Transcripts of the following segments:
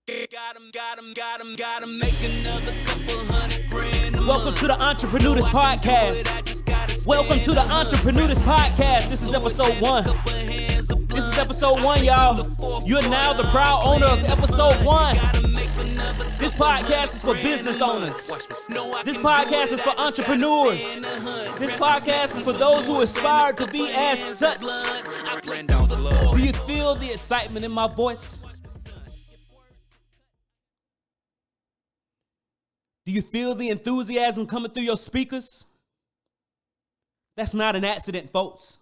Gotta make another couple $100,000. Welcome to the Entreprenudist Podcast. Welcome to the Entreprenudist Podcast. This is episode 1. This is episode 1, y'all. You're now the proud owner of episode 1. This podcast is for business owners. This podcast is for entrepreneurs. This podcast is for those who aspire to be as such. Do you feel the excitement in my voice? Do you feel the enthusiasm coming through your speakers? That's not an accident, folks.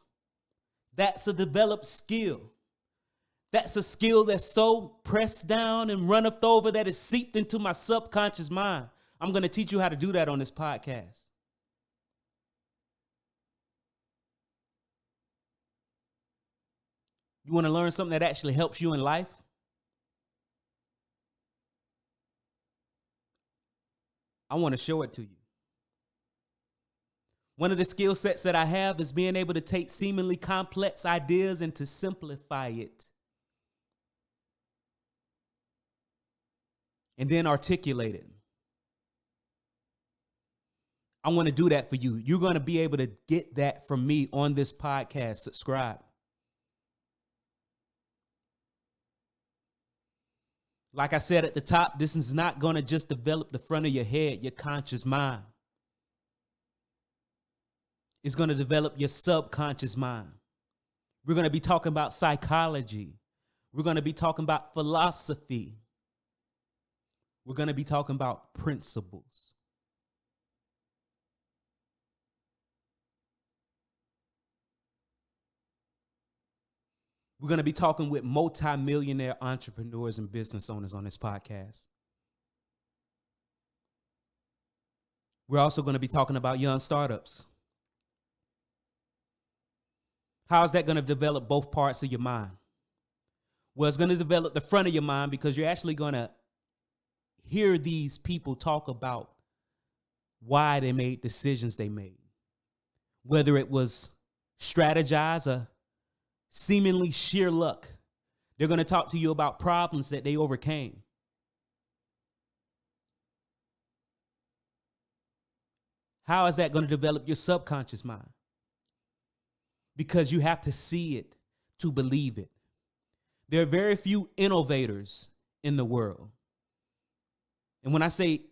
That's a developed skill. That's a skill that's so pressed down and runneth over that it's seeped into my subconscious mind. I'm going to teach you how to do that on this podcast. You want to learn something that actually helps you in life? I want to show it to you. One of the skill sets that I have is being able to take seemingly complex ideas and to simplify it. And then articulate it. I want to do that for you. You're going to be able to get that from me on this podcast. Subscribe. Like I said at the top, this is not going to just develop the front of your head, your conscious mind. It's going to develop your subconscious mind. We're going to be talking about psychology. We're going to be talking about philosophy. We're going to be talking about principles. We're going to be talking with multi-millionaire entrepreneurs and business owners on this podcast. We're also going to be talking about young startups. How is that going to develop both parts of your mind? Well, it's going to develop the front of your mind because you're actually going to hear these people talk about why they made decisions they made. Whether it was strategize or seemingly sheer luck. They're going to talk to you about problems that they overcame. How is that going to develop your subconscious mind? Because you have to see it to believe it. There are very few innovators in the world. And when I say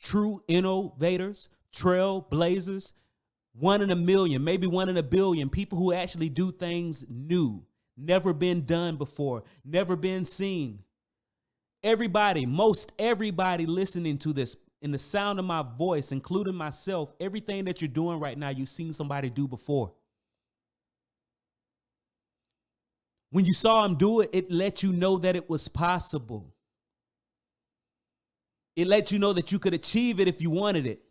true innovators, trailblazers, 1 in a million, maybe 1 in a billion, people who actually do things new, never been done before, never been seen. Everybody, most everybody listening to this, in the sound of my voice, including myself, everything that you're doing right now, you've seen somebody do before. When you saw him do it, it let you know that it was possible. It let you know that you could achieve it if you wanted it.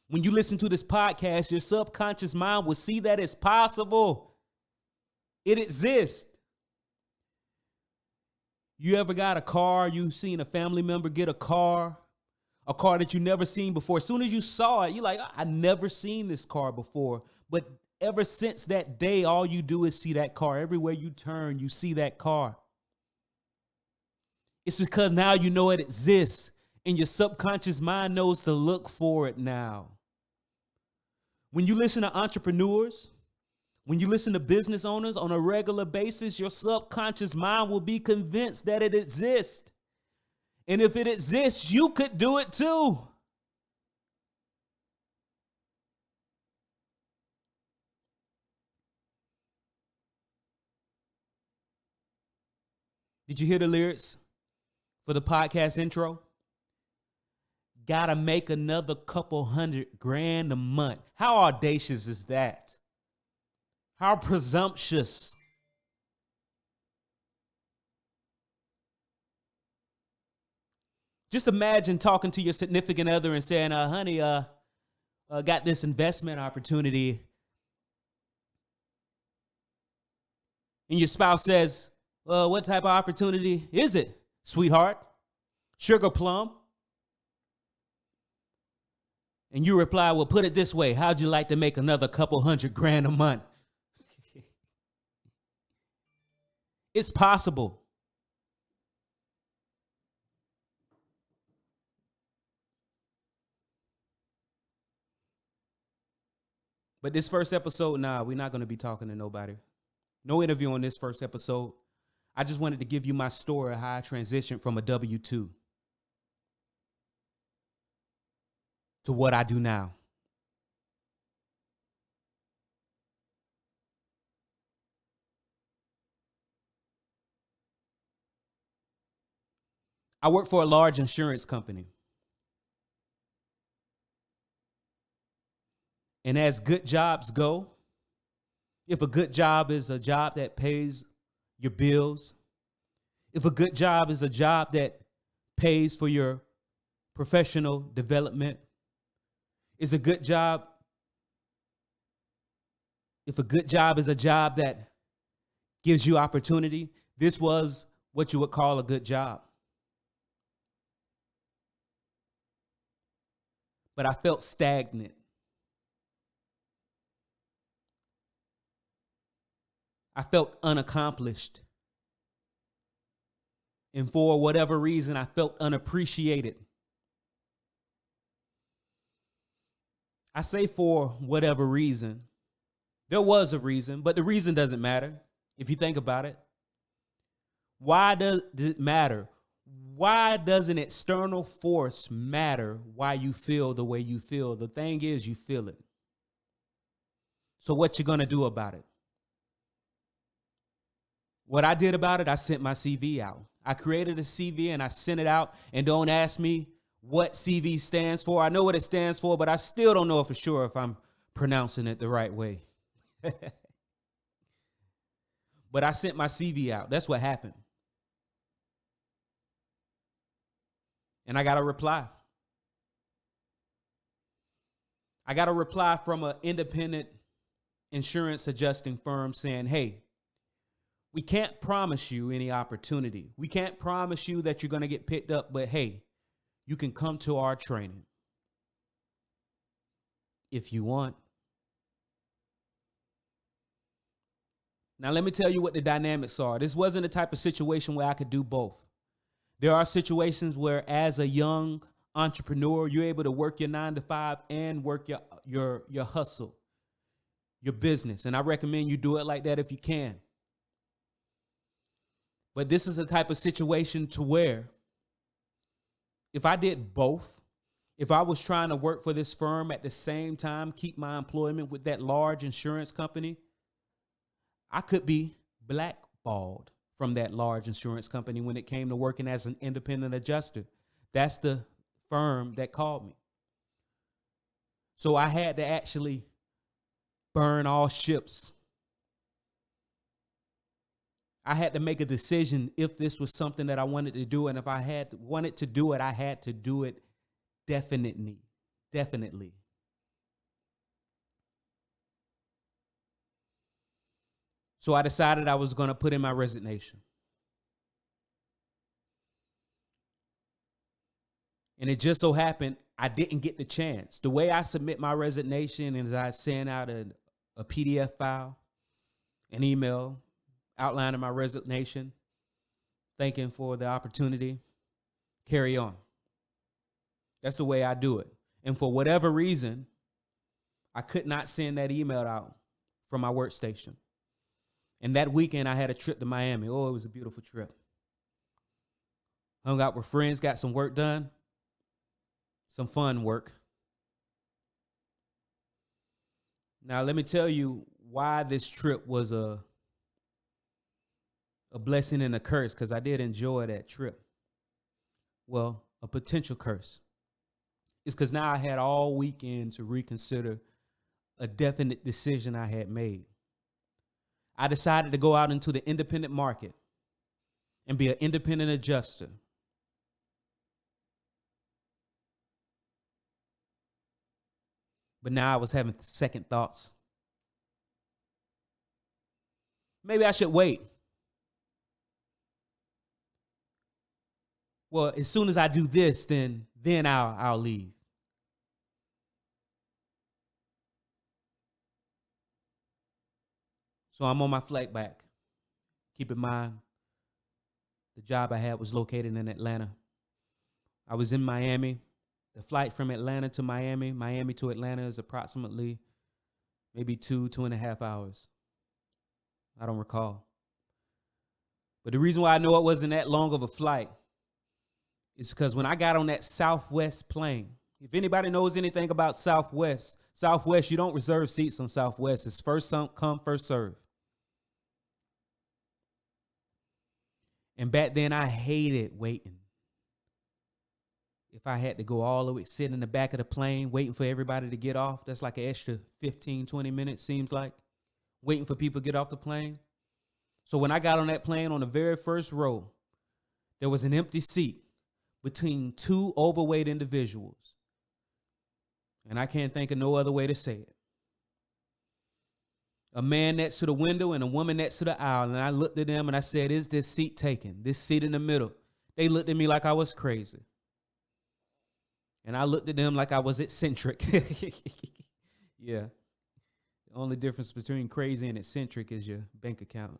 When you listen to this podcast, your subconscious mind will see that it's possible. It exists. You ever got a car? You seen a family member get a car that you never seen before. As soon as you saw it, you're like, I never seen this car before. But ever since that day, all you do is see that car. Everywhere you turn, you see that car. It's because now you know it exists, and your subconscious mind knows to look for it now. When you listen to entrepreneurs, when you listen to business owners on a regular basis, your subconscious mind will be convinced that it exists. And if it exists, you could do it too. Did you hear the lyrics for the podcast intro? Gotta make another couple $100,000 a month. How audacious is that? How presumptuous. Just imagine talking to your significant other and saying, honey, got this investment opportunity. And your spouse says, what type of opportunity is it, sweetheart? Sugar plum? And you reply, well, put it this way. How'd you like to make another couple $100,000 a month? It's possible. But this first episode, we're not going to be talking to nobody. No interview on this first episode. I just wanted to give you my story of how I transitioned from a W-2 to what I do now. I work for a large insurance company. And as good jobs go, if a good job is a job that pays your bills, if a good job is a job that pays for your professional development, is a good job, if a good job is a job that gives you opportunity, this was what you would call a good job. But I felt stagnant. I felt unaccomplished. And for whatever reason, I felt unappreciated. I say for whatever reason. There was a reason, but the reason doesn't matter if you think about it. Why does it matter? Why does an external force matter why you feel the way you feel? The thing is, you feel it. So what you going to do about it? What I did about it, I sent my CV out. I created a CV and I sent it out. And don't ask me what CV stands for. I know what it stands for, but I still don't know for sure if I'm pronouncing it the right way. But I sent my CV out. That's what happened. And I got a reply. I got a reply from an independent insurance adjusting firm saying, hey, we can't promise you any opportunity. We can't promise you that you're going to get picked up, but hey, you can come to our training if you want. Now, let me tell you what the dynamics are. This wasn't the type of situation where I could do both. There are situations where as a young entrepreneur, you're able to work your 9 to 5 and work your hustle, your business. And I recommend you do it like that if you can. But this is the type of situation to where if I did both, if I was trying to work for this firm at the same time, keep my employment with that large insurance company, I could be blackballed from that large insurance company when it came to working as an independent adjuster. That's the firm that called me. So I had to actually burn all ships. I had to make a decision if this was something that I wanted to do. And if I had wanted to do it, I had to do it definitely. So I decided I was going to put in my resignation. And it just so happened I didn't get the chance. The way I submit my resignation is I send out a PDF file, an email outlining my resignation, thanking for the opportunity, carry on. That's the way I do it. And for whatever reason, I could not send that email out from my workstation. And that weekend, I had a trip to Miami. Oh, it was a beautiful trip. Hung out with friends, got some work done, some fun work. Now, let me tell you why this trip was a blessing and a curse, because I did enjoy that trip. Well, a potential curse. It's because now I had all weekend to reconsider a definite decision I had made. I decided to go out into the independent market and be an independent adjuster. But now I was having second thoughts. Maybe I should wait. Well, as soon as I do this, then I'll leave. So I'm on my flight back. Keep in mind, The job I had was located in Atlanta. I was in Miami. The flight from Atlanta to Miami, Miami to Atlanta is approximately maybe 2.5 hours. I don't recall. But the reason why I know it wasn't that long of a flight is because when I got on that Southwest plane, if anybody knows anything about Southwest, you don't reserve seats on Southwest. It's first come, first serve. And back then I hated waiting. If I had to go all the way, sit in the back of the plane, waiting for everybody to get off, that's like an extra 15, 20 minutes, seems like, waiting for people to get off the plane. So when I got on that plane on the very first row, there was an empty seat between two overweight individuals. And I can't think of no other way to say it. A man next to the window and a woman next to the aisle. And I looked at them and I said, is this seat taken? This seat in the middle. They looked at me like I was crazy. And I looked at them like I was eccentric. Yeah. The only difference between crazy and eccentric is your bank account.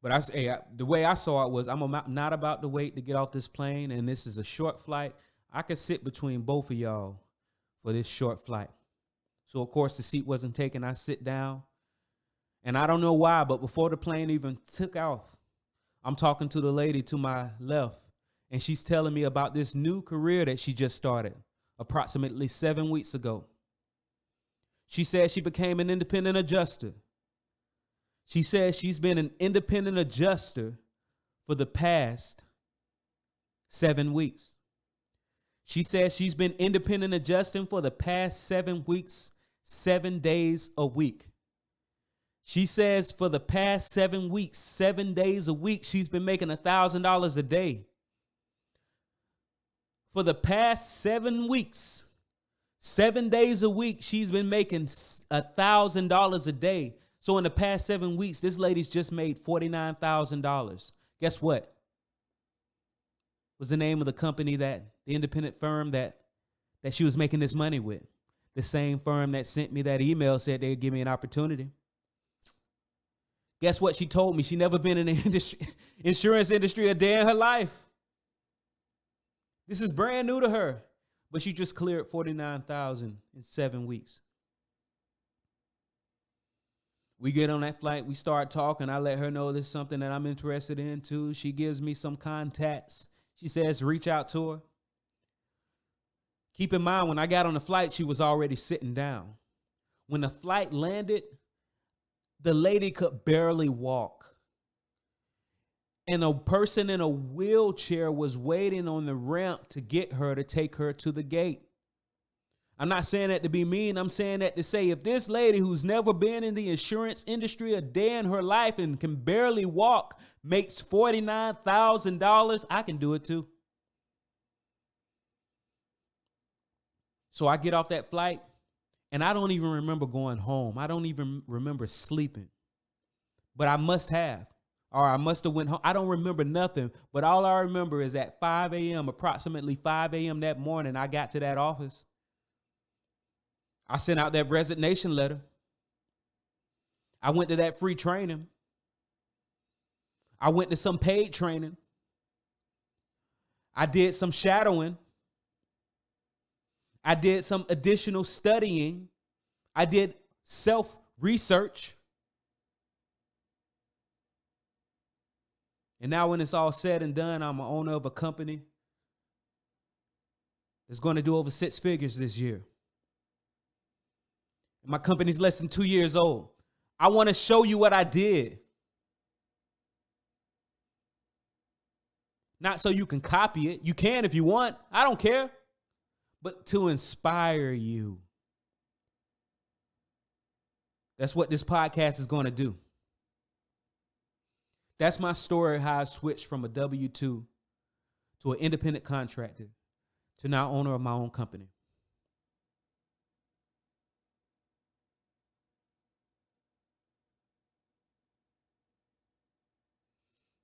But the way I saw it was, I'm not about to wait to get off this plane, and this is a short flight. I could sit between both of y'all for this short flight. So, of course, the seat wasn't taken. I sit down, and I don't know why, but before the plane even took off, I'm talking to the lady to my left, and she's telling me about this new career that she just started approximately 7 weeks ago. She said she became an independent adjuster. She says she's been an independent adjuster for the past 7 weeks. She says she's been independent adjusting for the past 7 weeks, 7 days a week. She says for the past 7 weeks, 7 days a week, she's been making $1,000 a day. For the past 7 weeks, 7 days a week, she's been making $1,000 a day. So in the past 7 weeks, this lady's just made $49,000. Guess what? Was the name of the company the independent firm that she was making this money with? The same firm that sent me that email said they'd give me an opportunity. Guess what she told me? She never been in the insurance industry a day in her life. This is brand new to her, but she just cleared $49,000 in 7 weeks. We get on that flight, we start talking. I let her know this is something that I'm interested in too. She gives me some contacts. She says, reach out to her. Keep in mind, when I got on the flight, she was already sitting down. When the flight landed, the lady could barely walk. And a person in a wheelchair was waiting on the ramp to get her to take her to the gate. I'm not saying that to be mean. I'm saying that to say if this lady who's never been in the insurance industry a day in her life and can barely walk makes $49,000, I can do it too. So I get off that flight and I don't even remember going home. I don't even remember sleeping. But I must have. Or I must have went home. I don't remember nothing. But all I remember is at 5 a.m., approximately 5 a.m. that morning, I got to that office. I sent out that resignation letter. I went to that free training. I went to some paid training. I did some shadowing. I did some additional studying. I did self-research. And now when it's all said and done, I'm an owner of a company that's going to do over 6 figures this year. My company's less than 2 years old. I want to show you what I did. Not so you can copy it. You can if you want. I don't care. But to inspire you. That's what this podcast is going to do. That's my story, how I switched from a W-2 to an independent contractor to now owner of my own company.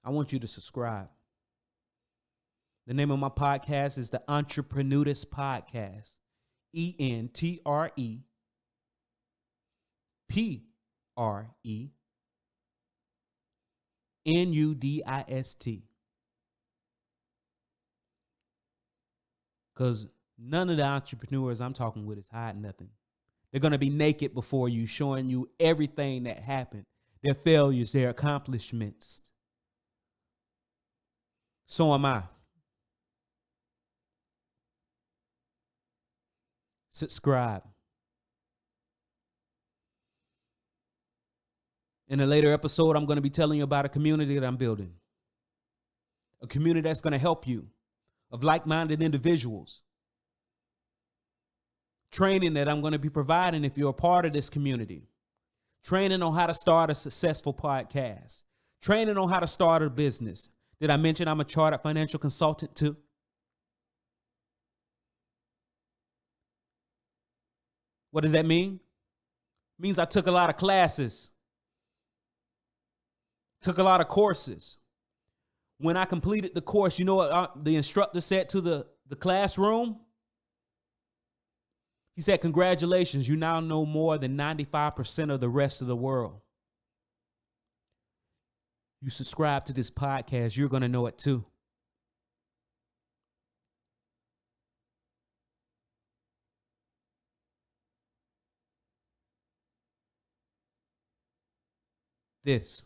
I want you to subscribe. The name of my podcast is the Entreprenudist Podcast. ENTREPRE Nudist. Because none of the entrepreneurs I'm talking with is hiding nothing. They're going to be naked before you, showing you everything that happened, their failures, their accomplishments. So am I. Subscribe. In a later episode, I'm going to be telling you about a community that I'm building. A community that's going to help you, of like-minded individuals. Training that I'm going to be providing if you're a part of this community. Training on how to start a successful podcast. Training on how to start a business. Did I mention I'm a chartered financial consultant too? What does that mean? It means I took a lot of classes. Took a lot of courses. When I completed the course, you know what the instructor said to the classroom? He said, congratulations, you now know more than 95% of the rest of the world. You subscribe to this podcast, you're going to know it too. This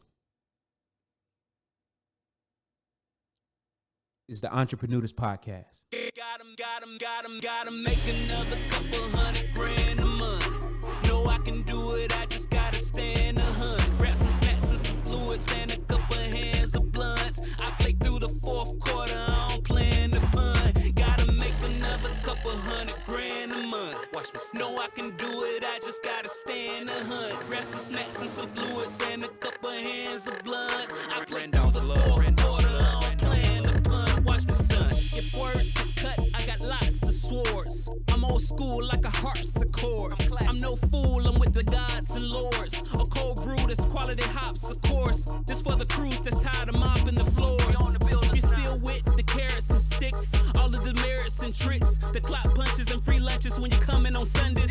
is the Entreprenudist Podcast. Gotta make another couple $100,000 a month. No, I can do it, I just gotta stand a hunt. Grab some snacks and some fluids and a couple hands of blunts. I play through the fourth quarter, I don't plan to punt. Gotta make another couple $100,000 a month. Watch me. No, I can do it, I just gotta stand a hunt. Grab some snacks and some fluids and a couple hands of blunts. I play through the fourth quarter, I don't plan to punt. Watch me, son. If words to cut, I got lots of swords. I'm old school like a harpsichord. I'm no fool, I'm with the gods and lords. A cold brew that's quality hops, of course. Just for the crews that's tired of mopping the floors. You still with the carrots and sticks, all of the merits and tricks, the clock punches and free lunches when you're coming on Sundays.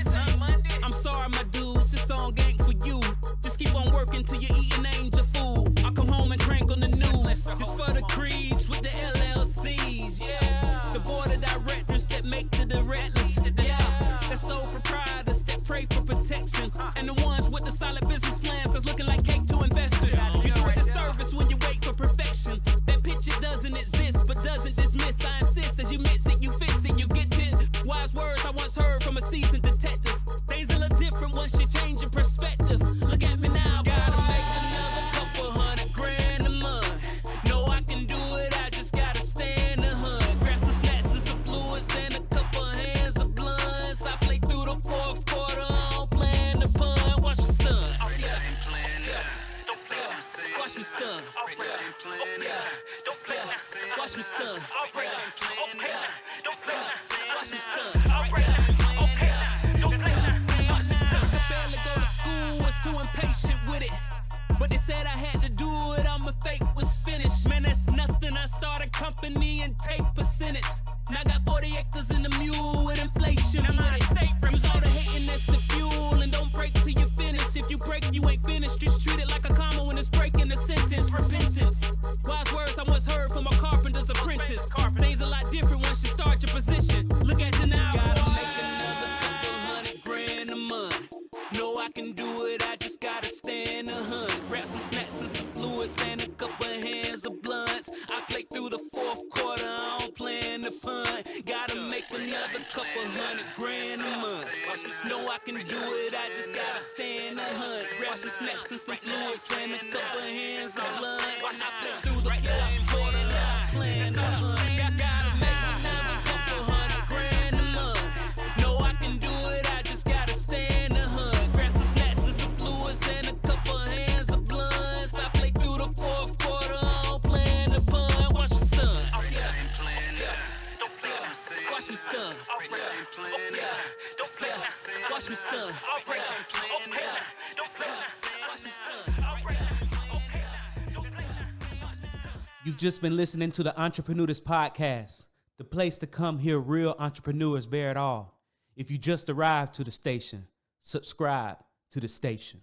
I'm sorry, my dudes, this song ain't for you. Just keep on working till you're eating angel food. I'll come home and crank on the news. This for the creeds with the LLCs, yeah. The board of directors that make the directors, yeah. The sole proprietors that pray for protection, and the ones with the solid business plans that's looking like cake to investors. You do a disservice when you wait for perfection. That picture doesn't exist, but doesn't dismiss. I insist as you miss it, you fix it, you get it. Wise words I once heard from a seasoned detective. Things a little different once you change your perspective. Look at me now, gotta make another couple $100,000 a month. No, I can do it, I just gotta stand a hunt. Grab some snacks and some fluids and a couple hands of blunts. I play through the fourth quarter, I don't plan to punt. Watch me stun. Watch me stun. Watch me stun. Watch me stun. Barely go to school, was too impatient with it. But they said I had to do it, I'ma fake was finished. Man, that's nothing, I start a company and take percentage. Now I got 40 acres in the mule with inflation. Use all the hating that's the fuel, and don't break till you finish. If you break, you ain't finished. Just treat it like a comma when it's breaking the sentence. Repentance. Wise words I once heard from a carpenter's apprentice. Things a lot different once you start your position. Look at you now. Gotta make another couple $100,000 a month. No, I can do it, I just gotta stand a hunt. Grab some snacks and some fluids and a couple hands of blunts. I play through the fourth quarter, I don't plan to punt. Gotta make another couple $100,000 a month. No, I can do it, I just gotta stand a hunt. Grab some snacks and some fluids and a couple hands of blunts. I play through the fourth quarter, I don't plan to punt. Gotta make another couple $100,000 a month. No, I can do it, I just gotta stand a hunt. Grab some snacks and some fluids and a couple hands of blunts. I play through the fourth quarter, I don't plan to punt. Watch me stun. Watch me stun. Watch me stun. You've just been listening to the Entreprenudist Podcast, the place to come hear real entrepreneurs bear it all. If you just arrived to the station, subscribe to the station.